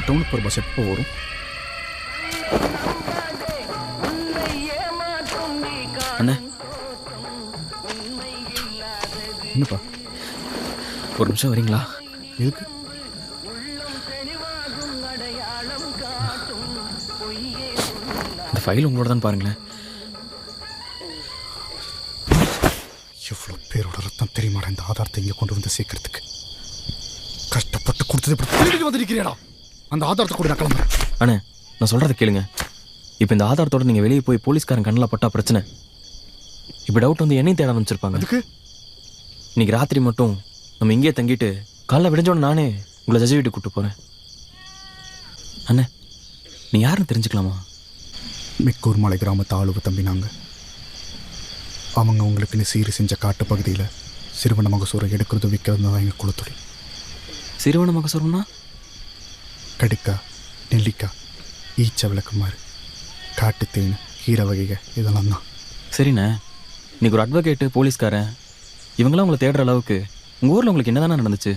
டவுனுக்கு ஒரு பஸ் எப்போ வரும்? அண்ணே என்னப்பா? ஒரு நிமிஷம் வரீங்களா? எதுக்கு? இந்த ஃபைல் உங்களோட தான் பாருங்களேன். எவ்வளோ பேரோட ரத்தம் தெரியுமாடா இந்த ஆதாரத்தை இங்கே கொண்டு வந்து சேர்க்கறதுக்கு. கஷ்டப்பட்டு கொடுத்தது இப்படி திருடி வந்துருக்கிறீடா. அந்த ஆதாரத்தை கூட நான் கிளம்புறேன். அண்ணே நான் சொல்கிறத கேளுங்க. இப்போ இந்த ஆதாரத்தோட நீங்கள் வெளியே போய் போலீஸ்காரன் கண்ணில் பட்டா பிரச்சனை. இப்போ டவுட் வந்து என்னையும் தேட ஆரம்பிச்சிருப்பாங்க. அதுக்கு இன்னைக்கு ராத்திரி மட்டும் நம்ம இங்கேயே தங்கிட்டு காலைல விடிஞ்சோன்னு நானே உங்களை ஜட்ஜி வீட்டுக்கு கூப்பிட்டு போகிறேன். அண்ணே நீ யாருன்னு தெரிஞ்சுக்கலாமா? மிக்கூர் மலை கிராமத்து ஆளுவ தம்பினாங்க. அவங்க உங்களுக்குன்னு சீறு செஞ்ச காட்டு பகுதியில் சிறுவன மகசூரை எடுக்கிறது விற்கிறது தான் எங்கள் குலத்தொழில். சிறுவன மகசூரம்னா? கடுக்காய், நெல்லிக்காய், ஈச்ச விளக்குமாறு, காட்டு தேன், கீரை வகைகள் இதெல்லாம் தான். சரிண்ணே, இன்னைக்கு ஒரு அட்வொகேட்டு போலீஸ்காரன் இவங்களாம் உங்களை தேடுற அளவுக்கு உங்கள் ஊரில் உங்களுக்கு என்ன தானே நடந்துச்சு?